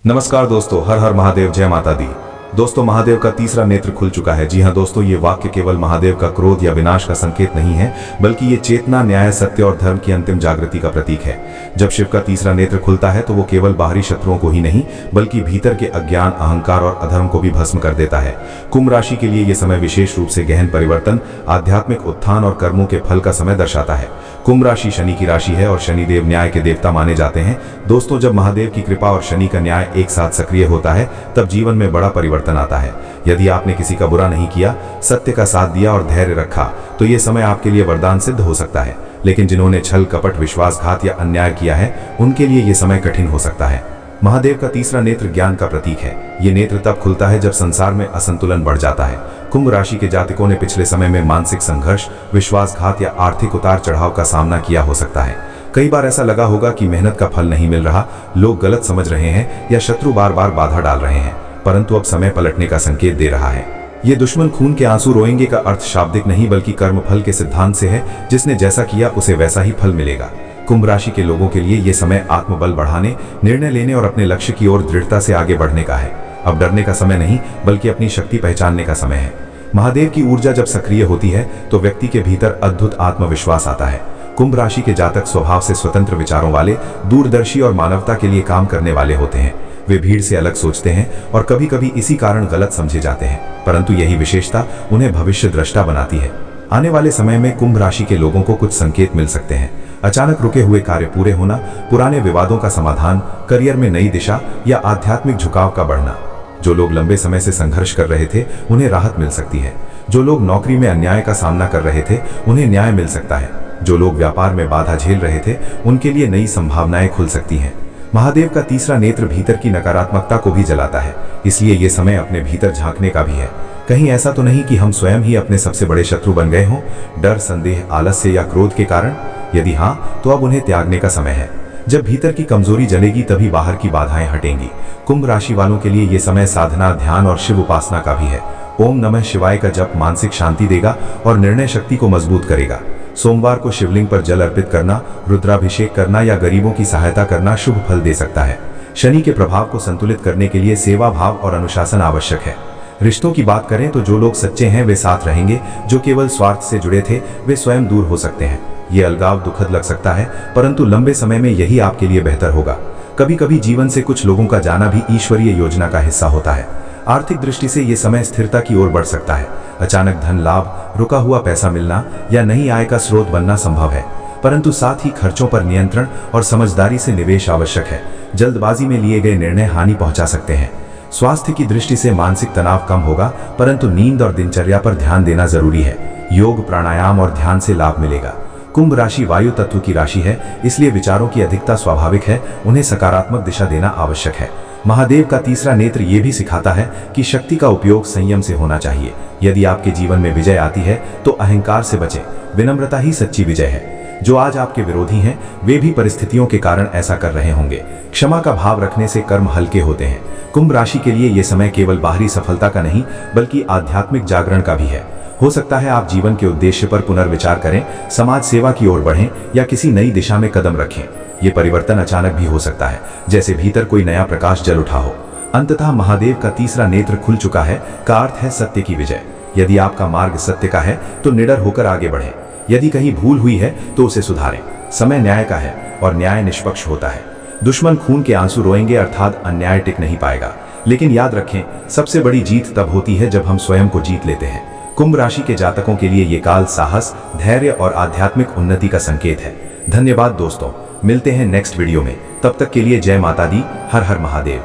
नमस्कार दोस्तों, हर हर महादेव, जय माता दी। दोस्तों, महादेव का तीसरा नेत्र खुल चुका है। जी हाँ दोस्तों, ये वाक्य केवल महादेव का क्रोध या विनाश का संकेत नहीं है, बल्कि ये चेतना, न्याय, सत्य और धर्म की अंतिम जागृति का प्रतीक है। जब शिव का तीसरा नेत्र खुलता है तो वो केवल बाहरी शत्रुओं को ही नहीं, बल्कि भीतर के अज्ञान, अहंकार और अधर्म को भी भस्म कर देता है। कुंभ राशि के लिए ये समय विशेष रूप से गहन परिवर्तन, आध्यात्मिक उत्थान और कर्मों के फल का समय दर्शाता है। कुंभ राशि शनि की राशि है और शनिदेव न्याय के देवता माने जाते हैं। दोस्तों, जब महादेव की कृपा और शनि का न्याय एक साथ सक्रिय होता है, तब जीवन में बड़ा परिवर्तन आता है। यदि आपने किसी का बुरा नहीं किया, सत्य का साथ दिया और धैर्य रखा, तो ये समय आपके लिए वरदान सिद्ध हो सकता है। लेकिन जिन्होंने छल, कपट, विश्वासघात या अन्याय किया है, उनके लिए ये समय कठिन हो सकता है। महादेव का तीसरा नेत्र ज्ञान का प्रतीक है। ये नेत्र तब खुलता है जब संसार में असंतुलन बढ़ जाता है। कुंभ राशि के जातकों ने पिछले समय में मानसिक संघर्ष, विश्वासघात या आर्थिक उतार चढ़ाव का सामना किया हो सकता है। कई बार ऐसा लगा होगा कि मेहनत का फल नहीं मिल रहा, लोग गलत समझ रहे हैं या शत्रु बार बार बाधा डाल रहे हैं। परंतु अब समय पलटने का संकेत दे रहा है। ये दुश्मन खून के आंसू रोएंगे का अर्थ शाब्दिक नहीं, बल्कि कर्मफल के सिद्धांत से है। जिसने जैसा किया उसे वैसा ही फल मिलेगा। कुंभ राशि के लोगों के लिए ये समय आत्मबल बढ़ाने, निर्णय लेने और अपने लक्ष्य की ओर दृढ़ता से आगे बढ़ने का है। अब डरने का समय नहीं, बल्कि अपनी शक्ति पहचानने का समय है। महादेव की ऊर्जा जब सक्रिय होती है तो व्यक्ति के भीतर अद्भुत आत्मविश्वास आता है। कुंभ राशि के जातक स्वभाव से स्वतंत्र विचारों वाले, दूरदर्शी और मानवता के लिए काम करने वाले होते हैं। वे भीड़ से अलग सोचते हैं और कभी कभी इसी कारण गलत समझे जाते हैं, परंतु यही विशेषता उन्हें भविष्य दृष्टा बनाती है। आने वाले समय में कुंभ राशि के लोगों को कुछ संकेत मिल सकते हैं। अचानक रुके हुए कार्य पूरे होना, पुराने विवादों का समाधान, करियर में नई दिशा या आध्यात्मिक झुकाव का बढ़ना। जो लोग लंबे समय से संघर्ष कर रहे थे, उन्हें राहत मिल सकती है। जो लोग नौकरी में अन्याय का सामना कर रहे थे, उन्हें न्याय मिल सकता है। जो लोग व्यापार में बाधा झेल रहे थे, उनके लिए नई संभावनाएं खुल सकती हैं। महादेव का तीसरा नेत्र भीतर की नकारात्मकता को भी जलाता है, इसलिए ये समय अपने भीतर झांकने का भी है। कहीं ऐसा तो नहीं कि हम स्वयं ही अपने सबसे बड़े शत्रु बन गए हों, डर, संदेह, आलस्य या क्रोध के कारण? यदि हाँ, तो अब उन्हें त्यागने का समय है। जब भीतर की कमजोरी जलेगी, तभी बाहर की बाधाएं हटेंगी। कुंभ राशि वालों के लिए ये समय साधना, ध्यान और शिव उपासना का भी है। ओम नमः शिवाय का जप मानसिक शांति देगा और निर्णय शक्ति को मजबूत करेगा। सोमवार को शिवलिंग पर जल अर्पित करना, रुद्राभिषेक करना या गरीबों की सहायता करना शुभ फल दे सकता है। शनि के प्रभाव को संतुलित करने के लिए सेवा भाव और अनुशासन आवश्यक है। रिश्तों की बात करें तो जो लोग सच्चे हैं वे साथ रहेंगे, जो केवल स्वार्थ से जुड़े थे वे स्वयं दूर हो सकते हैं। ये अलगाव दुखद लग सकता है, परंतु लंबे समय में यही आपके लिए बेहतर होगा। कभी कभी जीवन से कुछ लोगों का जाना भी ईश्वरीय योजना का हिस्सा होता है। आर्थिक दृष्टि से ये समय स्थिरता की ओर बढ़ सकता है। अचानक धन लाभ, रुका हुआ पैसा मिलना या नई आय का स्रोत बनना संभव है, परंतु साथ ही खर्चों पर नियंत्रण और समझदारी से निवेश आवश्यक है। जल्दबाजी में लिए गए निर्णय हानि पहुंचा सकते हैं। स्वास्थ्य की दृष्टि से मानसिक तनाव कम होगा, परंतु नींद और दिनचर्या पर ध्यान देना जरूरी है। योग, प्राणायाम और ध्यान से लाभ मिलेगा। कुंभ राशि वायु तत्व की राशि है, इसलिए विचारों की अधिकता स्वाभाविक है। उन्हें सकारात्मक दिशा देना आवश्यक है। महादेव का तीसरा नेत्र ये भी सिखाता है कि शक्ति का उपयोग संयम से होना चाहिए। यदि आपके जीवन में विजय आती है तो अहंकार से बचें। विनम्रता ही सच्ची विजय है। जो आज आपके विरोधी हैं, वे भी परिस्थितियों के कारण ऐसा कर रहे होंगे। क्षमा का भाव रखने से कर्म हल्के होते हैं। कुंभ राशि के लिए ये समय केवल बाहरी सफलता का नहीं, बल्कि आध्यात्मिक जागरण का भी है। हो सकता है आप जीवन के उद्देश्य पर पुनर्विचार करें, समाज सेवा की ओर बढ़ें या किसी नई दिशा में कदम रखें। ये परिवर्तन अचानक भी हो सकता है, जैसे भीतर कोई नया प्रकाश जल उठा हो। अंततः महादेव का तीसरा नेत्र खुल चुका है का अर्थ है सत्य की विजय। यदि आपका मार्ग सत्य का है तो निडर होकर आगे बढ़ें। यदि कहीं भूल हुई है तो उसे सुधारें। समय न्याय का है और न्याय निष्पक्ष होता है। दुश्मन खून के आंसू रोएंगे, अर्थात अन्याय टिक नहीं पाएगा। लेकिन याद रखें, सबसे बड़ी जीत तब होती है जब हम स्वयं को जीत लेते हैं। कुंभ राशि के जातकों के लिए ये काल साहस, धैर्य और आध्यात्मिक उन्नति का संकेत है। धन्यवाद दोस्तों, मिलते हैं नेक्स्ट वीडियो में। तब तक के लिए जय माता दी, हर हर महादेव।